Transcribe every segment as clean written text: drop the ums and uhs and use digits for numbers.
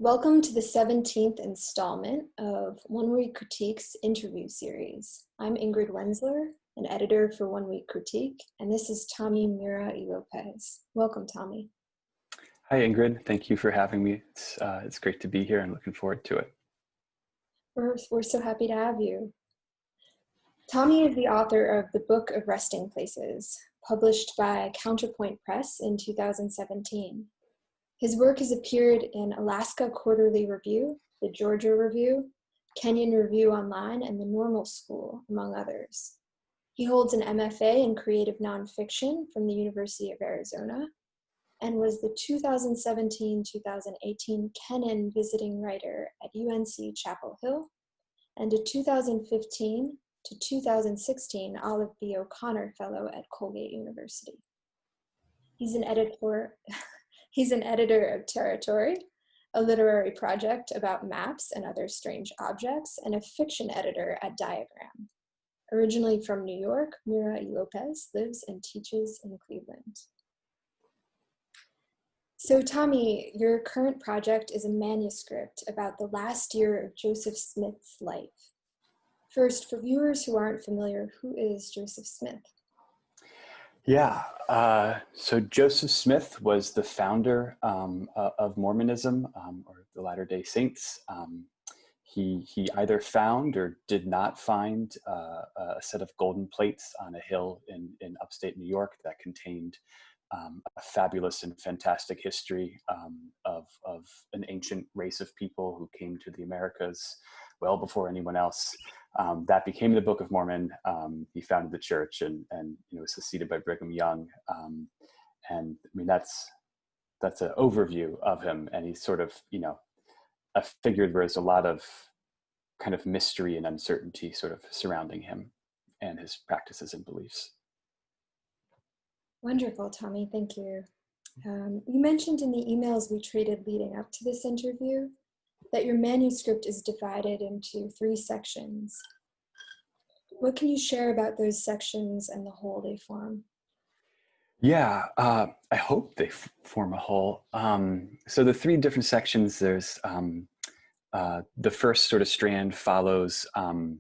Welcome to the 17th installment of One Week Critique's interview series. I'm Ingrid Wenzler, an editor for One Week Critique, and this is Thomas Mira y Lopez. Welcome, Tommy. Hi, Ingrid. Thank you for having me. It's great to be here and looking forward to it. We're so happy to have you. Tommy is the author of The Book of Resting Places, published by Counterpoint Press in 2017. His work has appeared in Alaska Quarterly Review, the Georgia Review, Kenyon Review Online, and the Normal School, among others. He holds an MFA in Creative Nonfiction from the University of Arizona and was the 2017-2018 Kennan Visiting Writer at UNC Chapel Hill and a 2015 to 2016 Olive B. O'Connor Fellow at Colgate University. He's an editor of Territory, a literary project about maps and other strange objects, and a fiction editor at Diagram. Originally from New York, Mira y Lopez lives and teaches in Cleveland. So Tommy, your current project is a manuscript about the last year of Joseph Smith's life. First, for viewers who aren't familiar, who is Joseph Smith? Yeah, so Joseph Smith was the founder of Mormonism, or the Latter-day Saints. He either found or did not find a set of golden plates on a hill in upstate New York that contained a fabulous and fantastic history of an ancient race of people who came to the Americas well before anyone else. That became the Book of Mormon. He founded the church and was succeeded by Brigham Young. And I mean, that's an overview of him. And he's sort of, I figured there's a lot of kind of mystery and uncertainty sort of surrounding him and his practices and beliefs. Wonderful, Tommy, thank you. You mentioned in the emails we traded leading up to this interview that your manuscript is divided into 3 sections. What can you share about those sections and the whole they form? Yeah, I hope they form a whole. So the 3 different sections, there's the first sort of strand follows the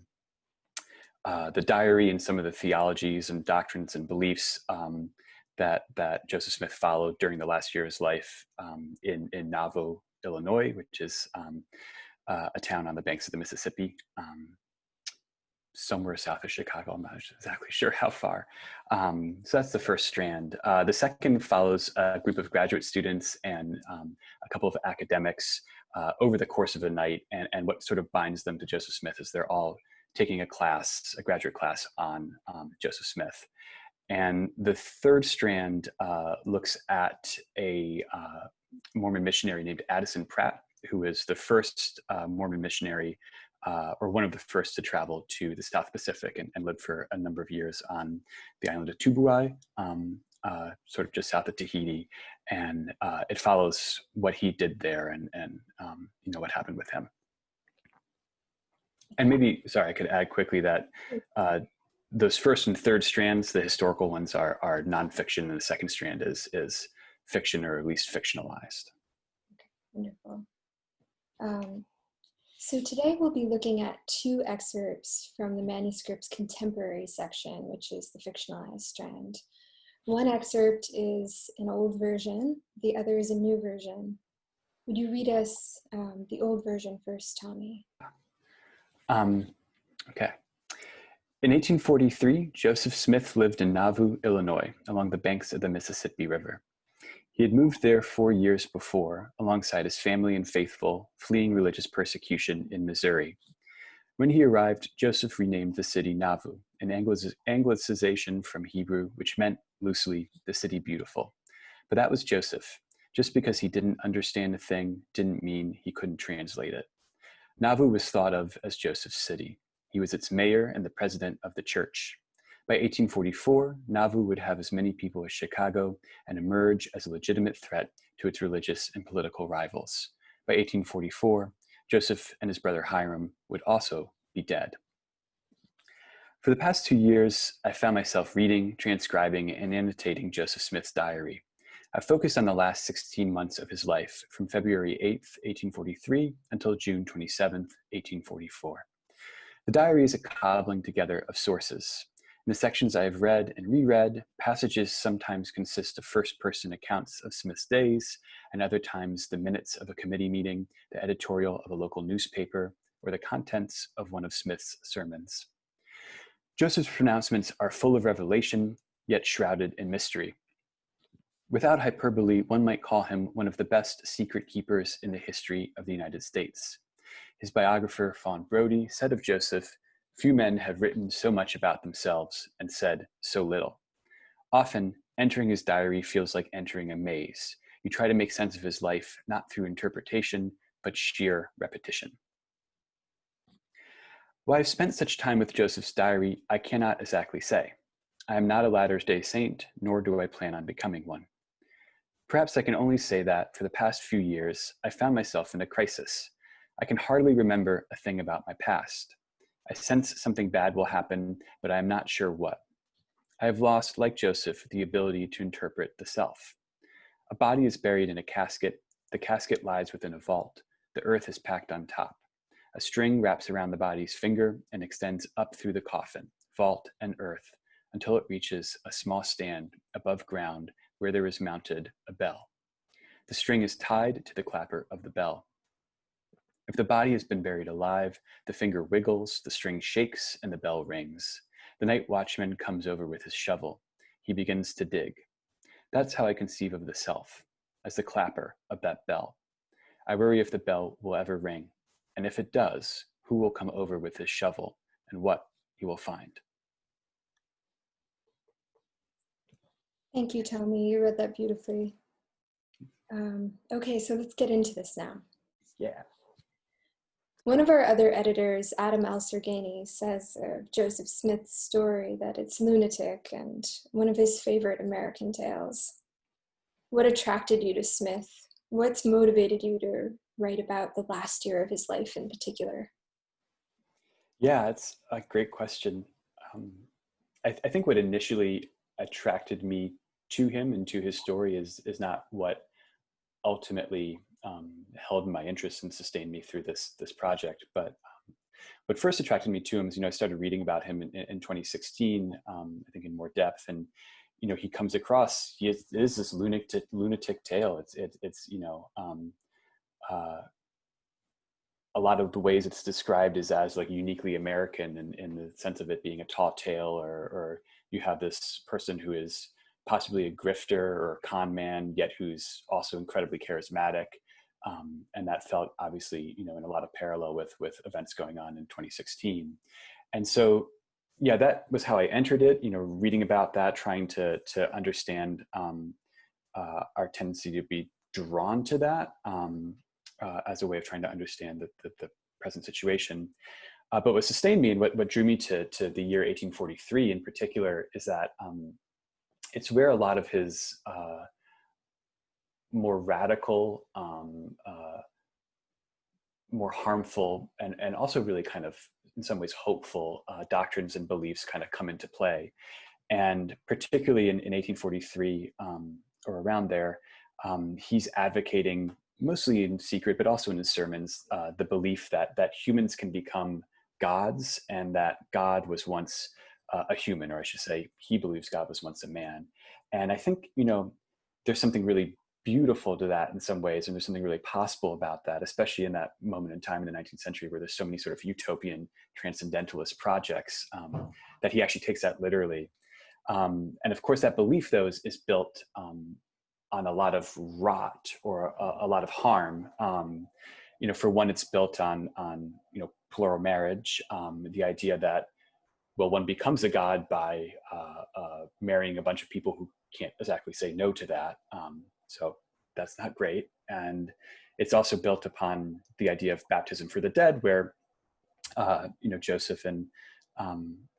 diary and some of the theologies and doctrines and beliefs that Joseph Smith followed during the last year of his life in Nauvoo, Illinois, which is a town on the banks of the Mississippi, somewhere south of Chicago. I'm not exactly sure how far. So that's the first strand. The second follows a group of graduate students and a couple of academics over the course of a night. And what sort of binds them to Joseph Smith is they're all taking a graduate class on Joseph Smith. And the third strand looks at a Mormon missionary named Addison Pratt, who is the first Mormon missionary, or one of the first to travel to the South Pacific and lived for a number of years on the island of Tubuai, sort of just south of Tahiti. And it follows what he did there and what happened with him. And maybe, sorry, I could add quickly that those first and third strands, the historical ones, are nonfiction, and the second strand is fiction, or at least fictionalized. Okay, wonderful. So today we'll be looking at 2 excerpts from the Manuscripts Contemporary section, which is the fictionalized strand. One excerpt is an old version, the other is a new version. Would you read us the old version first, Tommy? Okay. In 1843, Joseph Smith lived in Nauvoo, Illinois, along the banks of the Mississippi River. He had moved there 4 years before, alongside his family and faithful, fleeing religious persecution in Missouri. When he arrived, Joseph renamed the city Nauvoo, an anglicization from Hebrew, which meant, loosely, the city beautiful. But that was Joseph. Just because he didn't understand a thing didn't mean he couldn't translate it. Nauvoo was thought of as Joseph's city. He was its mayor and the president of the church. By 1844, Nauvoo would have as many people as Chicago and emerge as a legitimate threat to its religious and political rivals. By 1844, Joseph and his brother Hiram would also be dead. For the past 2 years, I found myself reading, transcribing, and annotating Joseph Smith's diary. I focused on the last 16 months of his life, from February 8th, 1843 until June 27th, 1844. The diary is a cobbling together of sources. In the sections I have read and reread, passages sometimes consist of first-person accounts of Smith's days, and other times the minutes of a committee meeting, the editorial of a local newspaper, or the contents of one of Smith's sermons. Joseph's pronouncements are full of revelation, yet shrouded in mystery. Without hyperbole, one might call him one of the best secret keepers in the history of the United States. His biographer, Fawn Brodie, said of Joseph, "Few men have written so much about themselves and said so little." Often, entering his diary feels like entering a maze. You try to make sense of his life, not through interpretation, but sheer repetition. Why I've spent such time with Joseph's diary, I cannot exactly say. I am not a Latter-day Saint, nor do I plan on becoming one. Perhaps I can only say that for the past few years, I found myself in a crisis. I can hardly remember a thing about my past. I sense something bad will happen, but I am not sure what. I have lost, like Joseph, the ability to interpret the self. A body is buried in a casket. The casket lies within a vault. The earth is packed on top. A string wraps around the body's finger and extends up through the coffin, vault, and earth until it reaches a small stand above ground where there is mounted a bell. The string is tied to the clapper of the bell. If the body has been buried alive, the finger wiggles, the string shakes, and the bell rings. The night watchman comes over with his shovel. He begins to dig. That's how I conceive of the self, as the clapper of that bell. I worry if the bell will ever ring, and if it does, who will come over with his shovel, and what he will find. Thank you, Tommy. You read that beautifully. Okay, so let's get into this now. Yeah. One of our other editors, Adam Al-Sergani, says of Joseph Smith's story that it's lunatic and one of his favorite American tales. What attracted you to Smith? What's motivated you to write about the last year of his life in particular? Yeah, it's a great question. I think what initially attracted me to him and to his story is not what ultimately held my interest and sustained me through this project. But what first attracted me to him is, I started reading about him in 2016, I think in more depth, and he comes across, it is this lunatic tale. It's a lot of the ways it's described is as like uniquely American in the sense of it being a tall tale, or you have this person who is possibly a grifter or a con man, yet who's also incredibly charismatic. And that felt obviously, in a lot of parallel with events going on in 2016. And so, yeah, that was how I entered it, reading about that, trying to understand our tendency to be drawn to that as a way of trying to understand the present situation. But what sustained me and what drew me to the year 1843 in particular is that it's where a lot of his more radical, more harmful, and also really kind of, in some ways, hopeful doctrines and beliefs kind of come into play. And particularly in 1843 or around there, he's advocating, mostly in secret, but also in his sermons, the belief that humans can become gods, and that God was once a human, or I should say, he believes God was once a man. And I think, there's something really beautiful to that in some ways, and there's something really possible about that, especially in that moment in time in the 19th century where there's so many sort of utopian transcendentalist projects, that he actually takes that literally. And of course, that belief, though, is built on a lot of rot or a lot of harm. For one, it's built on plural marriage, the idea that, well, one becomes a god by marrying a bunch of people who can't exactly say no to that. So that's not great. And it's also built upon the idea of baptism for the dead, where Joseph and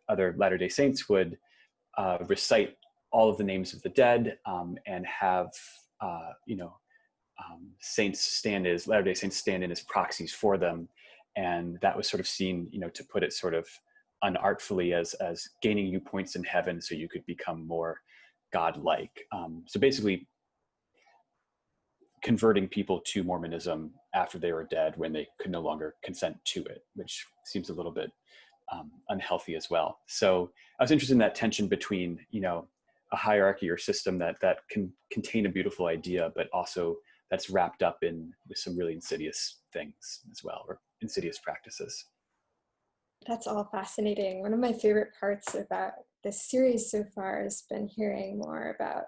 other Latter-day Saints would recite all of the names of the dead and have saints stand as Latter-day Saints stand in as proxies for them. And that was sort of seen, to put it sort of unartfully, as gaining you points in heaven so you could become more godlike. So basically, converting people to Mormonism after they were dead when they could no longer consent to it, which seems a little bit unhealthy as well. So I was interested in that tension between, a hierarchy or system that can contain a beautiful idea, but also that's wrapped up in with some really insidious things as well, or insidious practices. That's all fascinating. One of my favorite parts about this series so far has been hearing more about,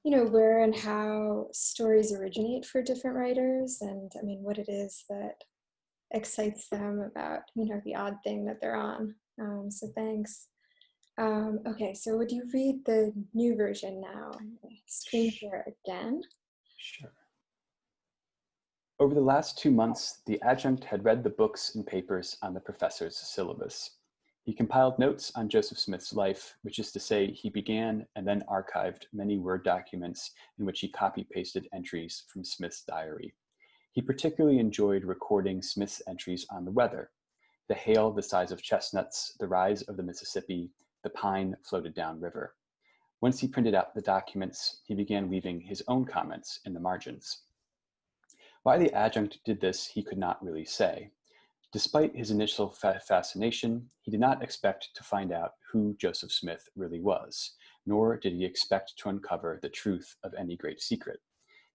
where and how stories originate for different writers, and I mean, what it is that excites them about, the odd thing that they're on. So thanks. Okay, so would you read the new version now? Screen share again. Sure. Over the last 2 months, the adjunct had read the books and papers on the professor's syllabus. He compiled notes on Joseph Smith's life, which is to say he began and then archived many Word documents in which he copy-pasted entries from Smith's diary. He particularly enjoyed recording Smith's entries on the weather: the hail the size of chestnuts, the rise of the Mississippi, the pine floated downriver. Once he printed out the documents, he began leaving his own comments in the margins. Why the adjunct did this, he could not really say. Despite his initial fascination, he did not expect to find out who Joseph Smith really was, nor did he expect to uncover the truth of any great secret.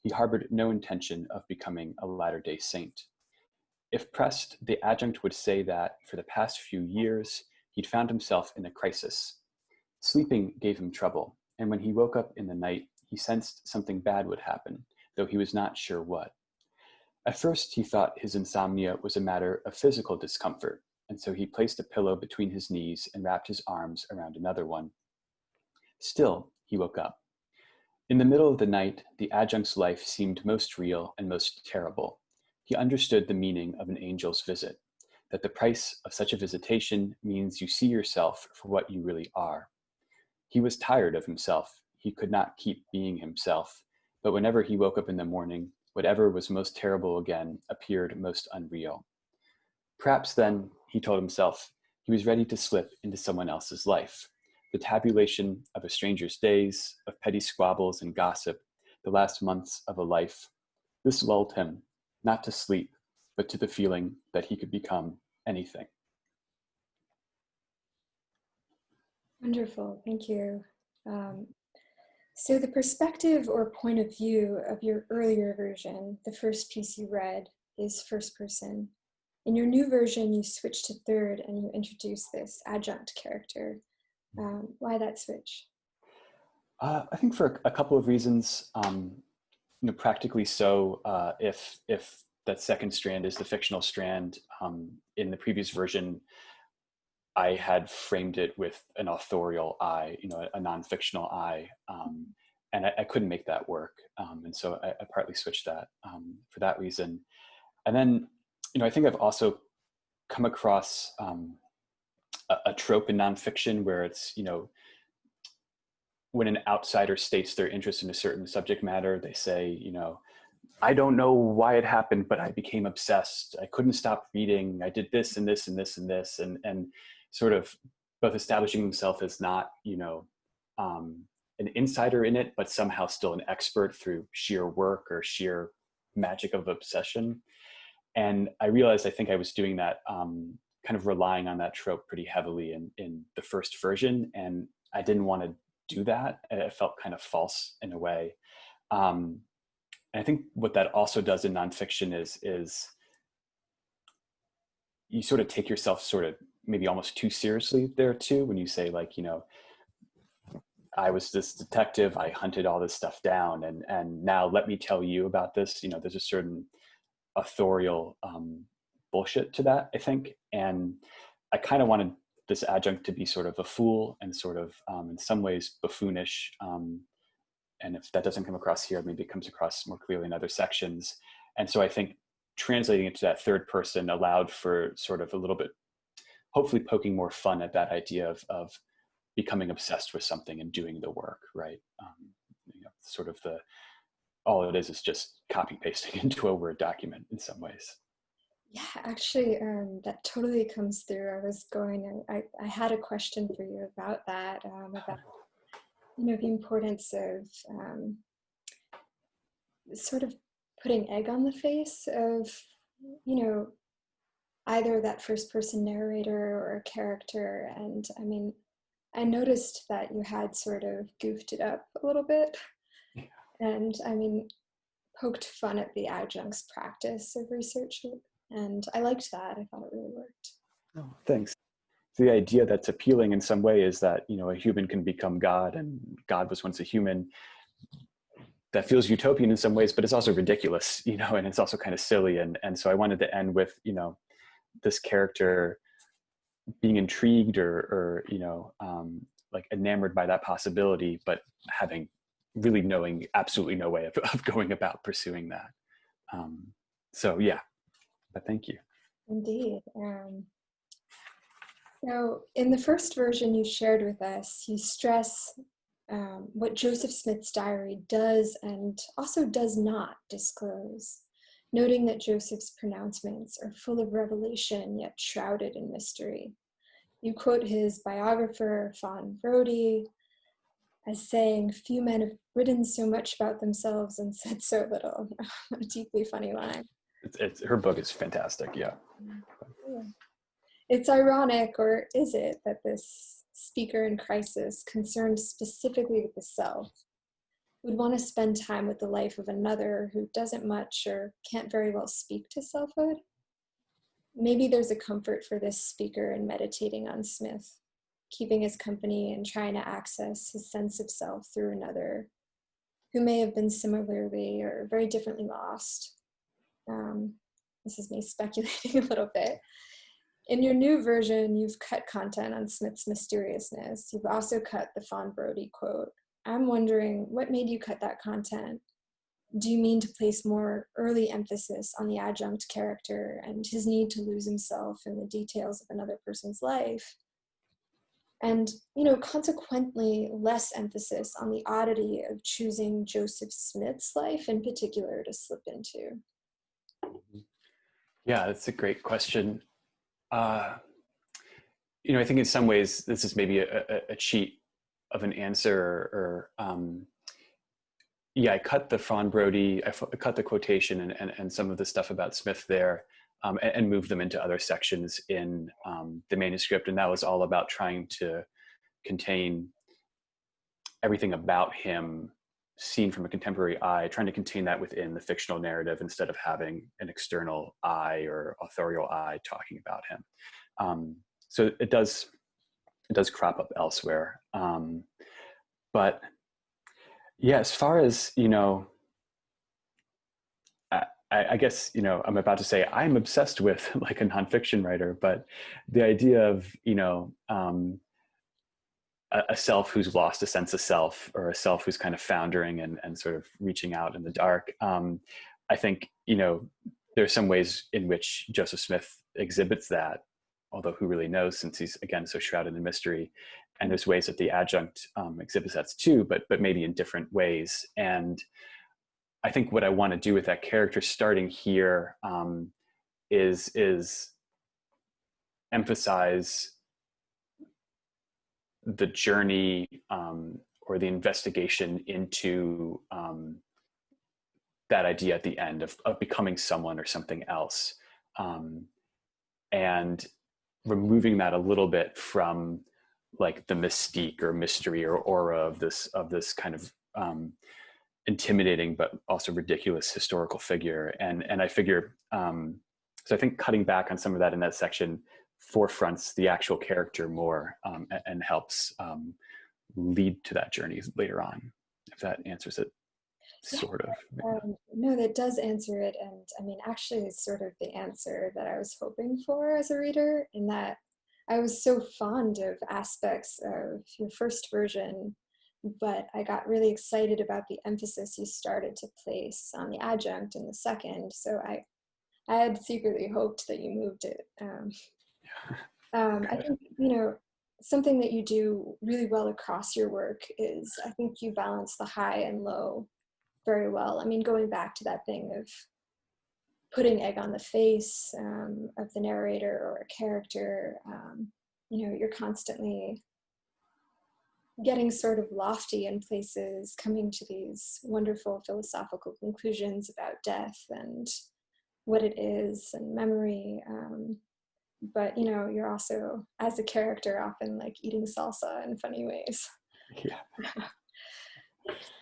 He harbored no intention of becoming a Latter-day Saint. If pressed, the adjunct would say that for the past few years, he'd found himself in a crisis. Sleeping gave him trouble, and when he woke up in the night, he sensed something bad would happen, though he was not sure what. At first, he thought his insomnia was a matter of physical discomfort, and so he placed a pillow between his knees and wrapped his arms around another one. Still, he woke up. In the middle of the night, the adjunct's life seemed most real and most terrible. He understood the meaning of an angel's visit, that the price of such a visitation means you see yourself for what you really are. He was tired of himself. He could not keep being himself, but whenever he woke up in the morning, whatever was most terrible again appeared most unreal. Perhaps then, he told himself, he was ready to slip into someone else's life. The tabulation of a stranger's days, of petty squabbles and gossip, the last months of a life. This lulled him, not to sleep, but to the feeling that he could become anything. Wonderful, thank you. So the perspective or point of view of your earlier version, the first piece you read, is first person. In your new version, you switch to third and you introduce this adjunct character. Why that switch? I think for a couple of reasons. Practically so, if that second strand is the fictional strand, in the previous version, I had framed it with an authorial I, a non-fictional I, and I couldn't make that work. And so I partly switched that for that reason. And then, I think I've also come across a trope in nonfiction where it's, when an outsider states their interest in a certain subject matter, they say, I don't know why it happened, but I became obsessed. I couldn't stop reading. I did this and this and this and this, and sort of both establishing himself as not, an insider in it, but somehow still an expert through sheer work or sheer magic of obsession. And I realized I think I was doing that, kind of relying on that trope pretty heavily in the first version, and I didn't want to do that. It felt kind of false in a way. And I think what that also does in nonfiction is you sort of take yourself sort of maybe almost too seriously there too, when you say like, I was this detective, I hunted all this stuff down, and now let me tell you about this. There's a certain authorial bullshit to that, I think. And I kind of wanted this adjunct to be sort of a fool and sort of, in some ways, buffoonish. And if that doesn't come across here, maybe it comes across more clearly in other sections. And so I think translating it to that third person allowed for sort of a little bit, hopefully poking more fun at that idea of becoming obsessed with something and doing the work, right? Sort of all it is just copy pasting into a Word document in some ways. Yeah, actually, that totally comes through. I had a question for you about that, about the importance of sort of putting egg on the face of, you know, either that first person narrator or a character. And I mean, I noticed that you had sort of goofed it up a little bit. And I mean, poked fun at the adjunct's practice of research. And I liked that. I thought it really worked. Oh, thanks. The idea that's appealing in some way is that, you know, a human can become God, and God was once a human. That feels utopian in some ways, but it's also ridiculous, you know, and it's also kind of silly. And so I wanted to end with, you know, this character being intrigued or you know, like enamored by that possibility, but having really knowing absolutely no way of going about pursuing that. So yeah, but thank you. Indeed. So in the first version you shared with us, you stress what Joseph Smith's diary does and also does not disclose, noting that Joseph's pronouncements are full of revelation yet shrouded in mystery. You quote his biographer, Fawn Brodie, as saying, "Few men have written so much about themselves and said so little." A deeply funny line. Her book is fantastic, yeah. It's ironic, or is it, that this speaker in crisis, concerned specifically with the self, would want to spend time with the life of another who doesn't much or can't very well speak to selfhood? Maybe there's a comfort for this speaker in meditating on Smith, keeping his company and trying to access his sense of self through another who may have been similarly or very differently lost. This is me speculating a little bit. In your new version, you've cut content on Smith's mysteriousness. You've also cut the Fawn Brodie quote. I'm wondering, what made you cut that content? Do you mean to place more early emphasis on the adjunct character and his need to lose himself in the details of another person's life? And, you know, consequently, less emphasis on the oddity of choosing Joseph Smith's life in particular to slip into? Yeah, that's a great question. You know, I think in some ways this is maybe a cheat of an answer, or yeah, I cut the Fawn Brodie, I cut the quotation and some of the stuff about Smith there, and moved them into other sections in the manuscript. And that was all about trying to contain everything about him seen from a contemporary eye, trying to contain that within the fictional narrative instead of having an external eye or authorial eye talking about him. So it does crop up elsewhere. But yeah, as far as, you know, I guess, you know, I'm about to say I'm obsessed with like a nonfiction writer, but the idea of, you know, a self who's lost a sense of self, or a self who's kind of foundering and sort of reaching out in the dark. I think, you know, there's some ways in which Joseph Smith exhibits that, although who really knows, since he's, again, so shrouded in mystery. And there's ways that the adjunct exhibits that too, but maybe in different ways. And I think what I want to do with that character starting here is emphasize the journey or the investigation into that idea at the end of becoming someone or something else, and removing that a little bit from like the mystique or mystery or aura of this kind of intimidating but also ridiculous historical figure. And I figure, so I think cutting back on some of that in that section forefronts the actual character more, and helps lead to that journey later on, if that answers it, sort of. No, that does answer it. And I mean, actually, it's sort of the answer that I was hoping for as a reader, in that I was so fond of aspects of your first version, but I got really excited about the emphasis you started to place on the adjunct in the second. So I had secretly hoped that you moved it. I think, you know, something that you do really well across your work is, I think you balance the high and low very well. I mean, going back to that thing of putting egg on the face of the narrator or a character, you know, you're constantly getting sort of lofty in places, coming to these wonderful philosophical conclusions about death and what it is and memory. But you know, you're also, as a character, often like eating salsa in funny ways. Yeah.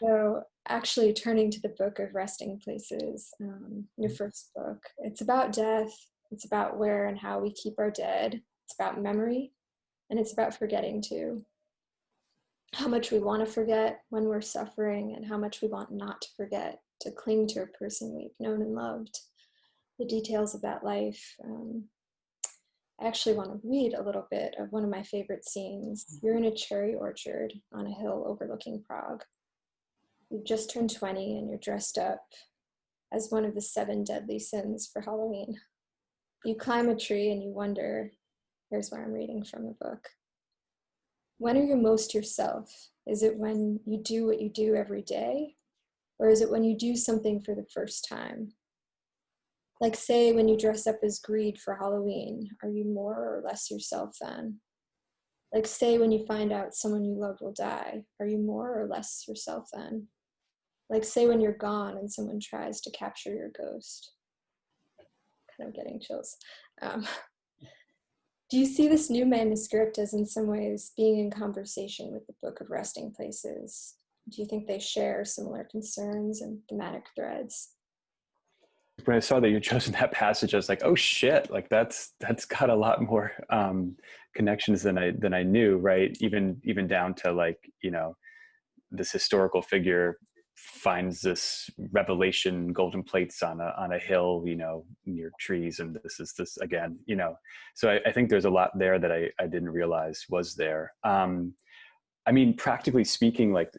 So actually turning to the Book of Resting Places, your first book, it's about death, it's about where and how we keep our dead, it's about memory, and it's about forgetting too. How much we want to forget when we're suffering and how much we want not to forget, to cling to a person we've known and loved, the details of that life. I actually want to read a little bit of one of my favorite scenes. You're in a cherry orchard on a hill overlooking Prague. You've just turned 20 and you're dressed up as one of the 7 deadly sins for Halloween. You climb a tree and you wonder, here's where I'm reading from the book. When are you most yourself? Is it when you do what you do every day? Or is it when you do something for the first time? Like say when you dress up as Greed for Halloween, are you more or less yourself then? Like say when you find out someone you love will die, are you more or less yourself then? Like say when you're gone and someone tries to capture your ghost. Kind of getting chills. Do you see this new manuscript as in some ways being in conversation with the Book of Resting Places? Do you think they share similar concerns and thematic threads? When I saw that you'd chosen that passage, I was like, oh shit, like that's got a lot more connections than I knew, right? Even down to like, you know, this historical figure finds this revelation golden plates on a hill, you know, near trees, and this again, you know. So I think there's a lot there that I didn't realize was there. I mean, practically speaking, like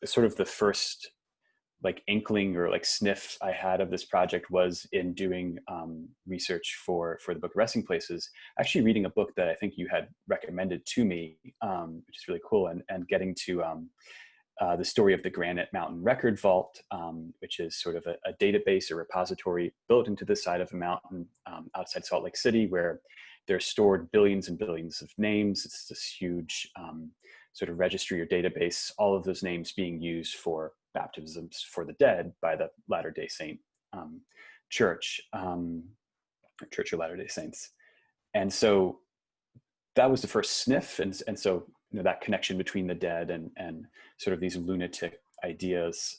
sort of the first like inkling or like sniff I had of this project was in doing research for the Book of Resting Places, actually reading a book that I think you had recommended to me, which is really cool, and getting to the story of the Granite Mountain Record Vault, which is sort of a database or repository built into the side of a mountain outside Salt Lake City, where there's stored billions and billions of names. It's this huge sort of registry or database, all of those names being used for baptisms for the dead by the Latter-day Saint Church, Church of Latter-day Saints. And so that was the first sniff. And so, you know, that connection between the dead and sort of these lunatic ideas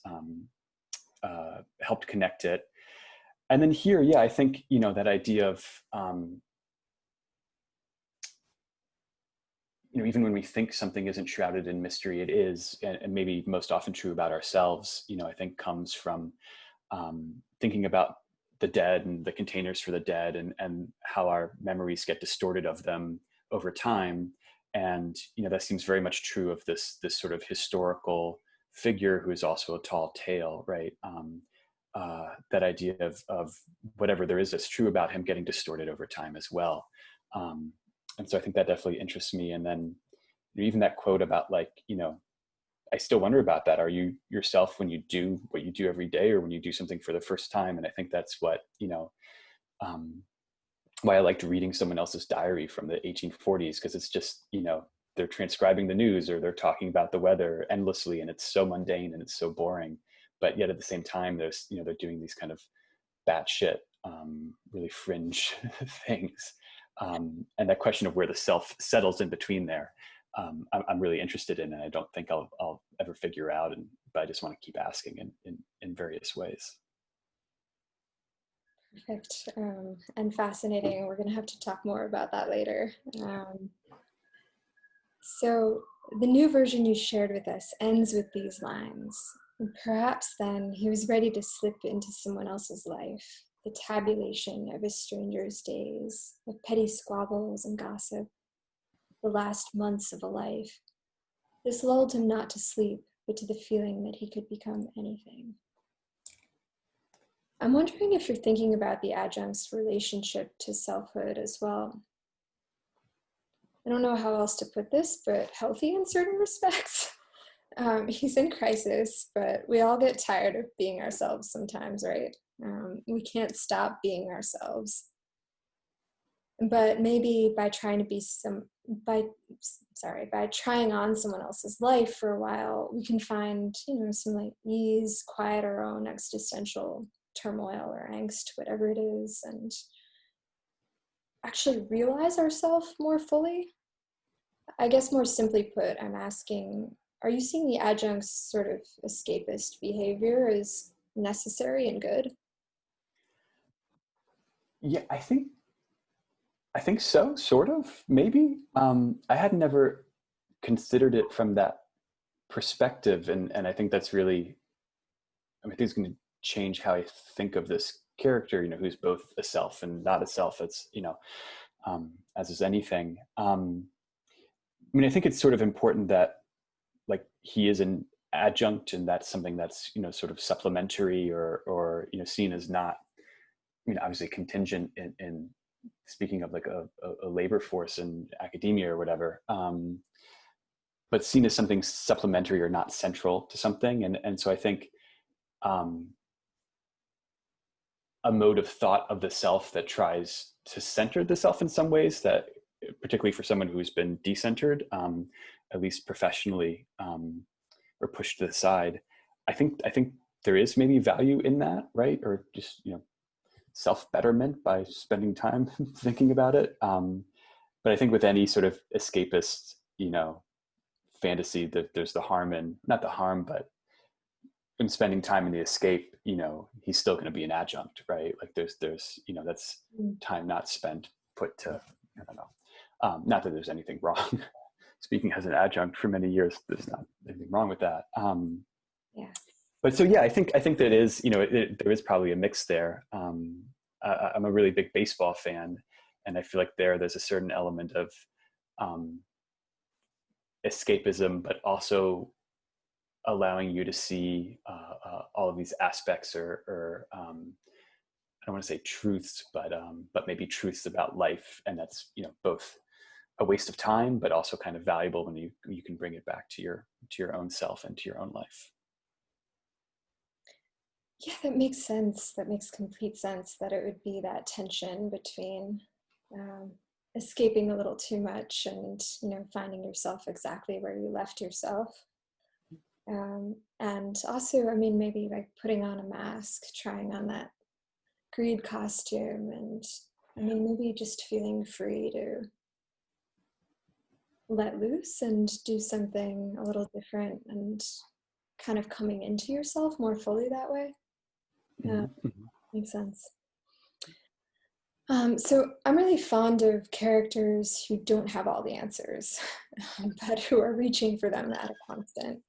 helped connect it. And then here, yeah, I think, you know, that idea of, you know, even when we think something isn't shrouded in mystery, it is, and maybe most often true about ourselves, you know, I think comes from thinking about the dead and the containers for the dead and how our memories get distorted of them over time. And, you know, that seems very much true of this sort of historical figure who is also a tall tale, right? That idea of whatever there is that's true about him getting distorted over time as well. And so I think that definitely interests me. And then even that quote about like, you know, I still wonder about that. Are you yourself when you do what you do every day or when you do something for the first time? And I think that's what, you know, why I liked reading someone else's diary from the 1840s, because it's just, you know, they're transcribing the news or they're talking about the weather endlessly and it's so mundane and it's so boring. But yet at the same time, there's, you know, they're doing these kind of batshit, really fringe things. And that question of where the self settles in between there, I'm really interested in, and I don't think I'll ever figure out. But I just want to keep asking in various ways. Perfect, and fascinating. We're going to have to talk more about that later. So the new version you shared with us ends with these lines. And perhaps then he was ready to slip into someone else's life, the tabulation of a stranger's days, of petty squabbles and gossip, the last months of a life. This lulled him not to sleep, but to the feeling that he could become anything. I'm wondering if you're thinking about the adjunct's relationship to selfhood as well. I don't know how else to put this, but healthy in certain respects. He's in crisis, but we all get tired of being ourselves sometimes, right? We can't stop being ourselves. But maybe by trying to be by trying on someone else's life for a while, we can find, some like ease, quiet our own existential turmoil or angst, whatever it is, and actually realize ourselves more fully. I guess more simply put, I'm asking, are you seeing the adjunct's sort of escapist behavior as necessary and good? Yeah, I think so, sort of, maybe. I had never considered it from that perspective, and I think that's really, I think it's going to change how I think of this character, who's both a self and not a self. It's, as is anything. I think it's sort of important that, like, he is an adjunct, and that's something that's, sort of supplementary or seen as not, obviously contingent in speaking of like a labor force in academia or whatever, but seen as something supplementary or not central to something. And so I think a mode of thought of the self that tries to center the self in some ways, that particularly for someone who's been decentered, at least professionally, or pushed to the side, I think there is maybe value in that, right? Or just, self-betterment by spending time thinking about it. But I think with any sort of escapist, fantasy, that there's the harm in, not the harm, but in spending time in the escape, he's still going to be an adjunct, right? Like there's, that's time not spent put to, I don't know. Not that there's anything wrong. Speaking as an adjunct for many years, there's not anything wrong with that. Yeah. But so, yeah, I think that is, there is probably a mix there. I'm a really big baseball fan, and I feel like there's a certain element of escapism, but also allowing you to see all of these aspects, or I don't want to say truths, but maybe truths about life, and that's, both a waste of time, but also kind of valuable when you can bring it back to your own self and to your own life. Yeah, that makes sense. That makes complete sense, that it would be that tension between escaping a little too much and, finding yourself exactly where you left yourself. And also, maybe like putting on a mask, trying on that greed costume, and maybe just feeling free to let loose and do something a little different, and kind of coming into yourself more fully that way. Mm-hmm. Makes sense. So I'm really fond of characters who don't have all the answers, but who are reaching for them at a constant.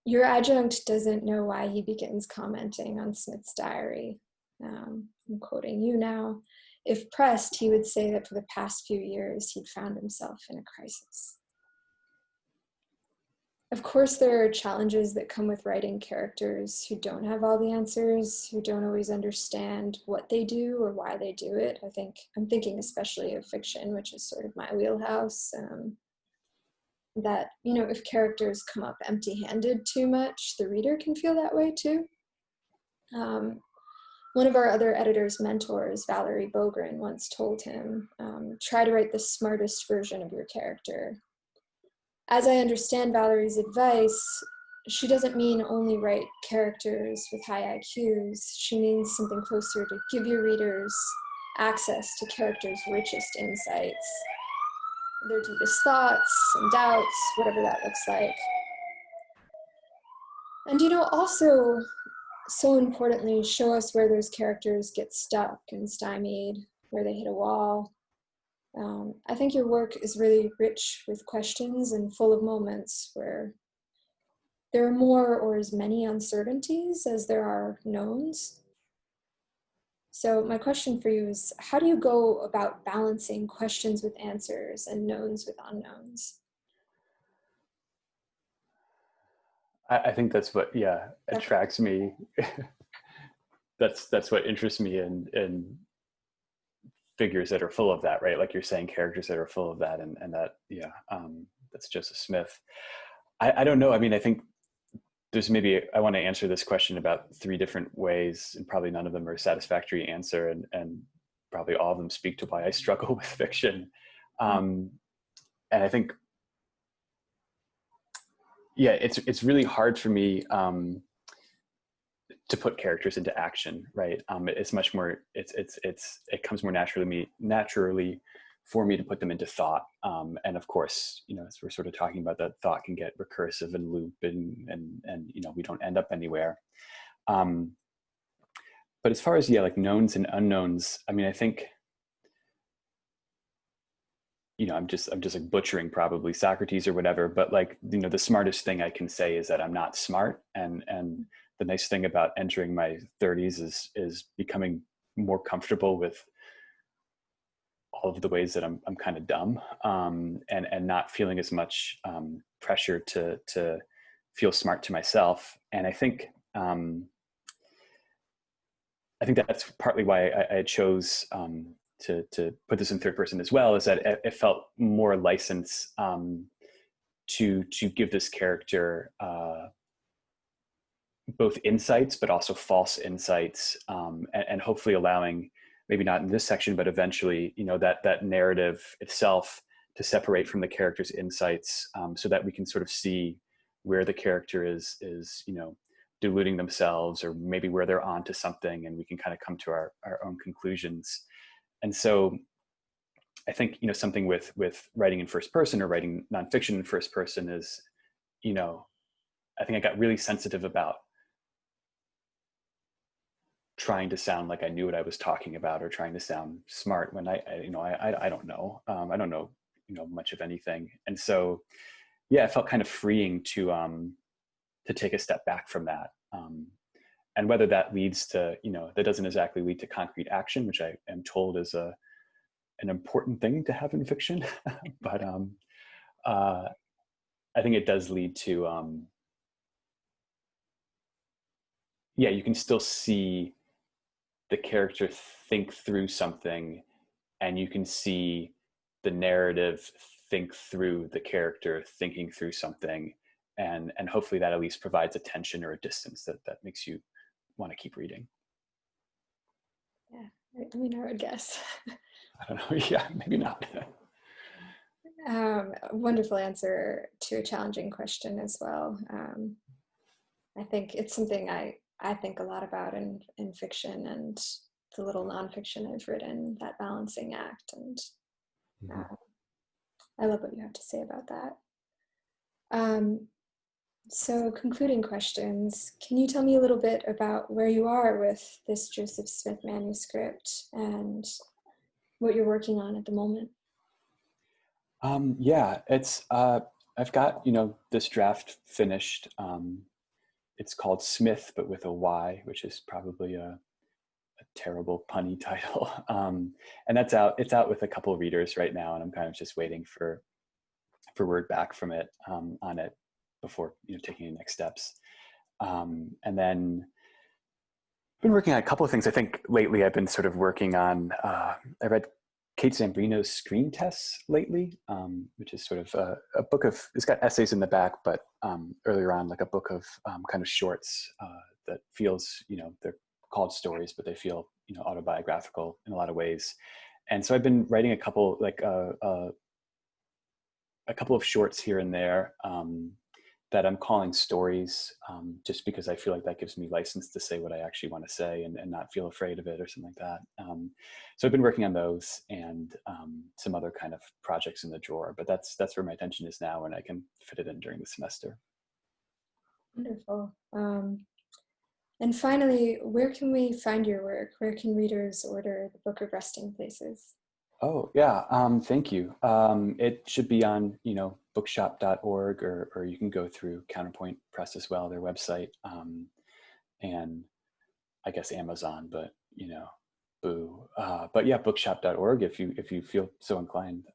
Your adjunct doesn't know why he begins commenting on Smith's diary. I'm quoting you now. If pressed, he would say that for the past few years, he'd found himself in a crisis. Of course, there are challenges that come with writing characters who don't have all the answers, who don't always understand what they do or why they do it. I'm thinking especially of fiction, which is sort of my wheelhouse. That, if characters come up empty-handed too much, the reader can feel that way too. One of our other editor's mentors, Valerie Bogren, once told him, try to write the smartest version of your character. As I understand Valerie's advice, she doesn't mean only write characters with high IQs. She means something closer to give your readers access to characters' richest insights, their deepest thoughts and doubts, whatever that looks like. And, also, so importantly, show us where those characters get stuck and stymied, where they hit a wall. I think your work is really rich with questions and full of moments where there are more or as many uncertainties as there are knowns. So my question for you is, how do you go about balancing questions with answers and knowns with unknowns? I think that's what, attracts me. That's what interests me in figures that are full of that, right? Like you're saying, characters that are full of that, and that, that's Joseph Smith. I don't know. I think there's I want to answer this question about 3 different ways, and probably none of them are a satisfactory answer, and probably probably all of them speak to why I struggle with fiction. And I think, yeah, it's really hard for me to put characters into action, right? It's much more, it comes more naturally for me to put them into thought. And of course, as we're sort of talking about, that thought can get recursive and loop and we don't end up anywhere. But as far as, like knowns and unknowns, I mean, I think, I'm just like butchering probably Socrates or whatever, but like, the smartest thing I can say is that I'm not smart. And the nice thing about entering my 30s is becoming more comfortable with all of the ways that I'm kind of dumb, and not feeling as much pressure to feel smart to myself. And I think that's partly why I chose to put this in third person as well, is that it felt more license to give this character both insights, but also false insights, and hopefully allowing, maybe not in this section, but eventually, that narrative itself to separate from the character's insights, so that we can sort of see where the character is deluding themselves, or maybe where they're onto something, and we can kind of come to our own conclusions. And so I think, something with writing in first person or writing nonfiction in first person is, I think I got really sensitive about trying to sound like I knew what I was talking about, or trying to sound smart when I don't know. I don't know, much of anything. And so, yeah, it felt kind of freeing to take a step back from that. And whether that leads to, that doesn't exactly lead to concrete action, which I am told is an important thing to have in fiction, but I think it does lead to, you can still see the character think through something, and you can see the narrative think through the character thinking through something, and hopefully that at least provides a tension or a distance that makes you want to keep reading. Yeah, I mean, I would guess. I don't know. Yeah, maybe not. Wonderful answer to a challenging question as well. I think it's something I think a lot about in fiction, and the little nonfiction I've written, that balancing act. And I love what you have to say about that. So concluding questions, can you tell me a little bit about where you are with this Joseph Smith manuscript and what you're working on at the moment? Yeah, it's, I've got, this draft finished. It's called Smith, but with a Y, which is probably a terrible punny title. And that's out. It's out with a couple of readers right now, and I'm kind of just waiting for word back from it, on it, before taking the next steps. And then I've been working on a couple of things. I think lately I've been sort of working on. I read Kate Zambrino's Screen Tests lately, which is sort of a book of, it's got essays in the back, but earlier on, like a book of kind of shorts that feels, they're called stories, but they feel, autobiographical in a lot of ways. And so I've been writing a couple, like a couple of shorts here and there that I'm calling stories, just because I feel like that gives me license to say what I actually want to say, and not feel afraid of it or something like that. So I've been working on those, and some other kind of projects in the drawer, but that's where my attention is now, and I can fit it in during the semester. Wonderful. And finally, where can we find your work? Where can readers order the Book of Resting Places? Oh, yeah. Thank you. It should be on, bookshop.org, or you can go through Counterpoint Press as well, their website, and I guess Amazon, but, boo. But yeah, bookshop.org, if you feel so inclined.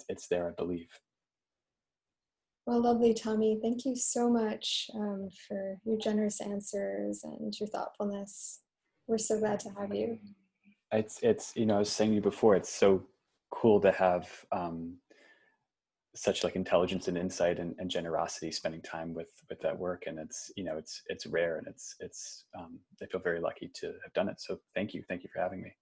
It's there, I believe. Well, lovely, Tommy. Thank you so much for your generous answers and your thoughtfulness. We're so glad to have you. It's I was saying to you before, it's so cool to have such like intelligence and insight and generosity spending time with that work, and it's it's rare, and it's I feel very lucky to have done it. So thank you for having me.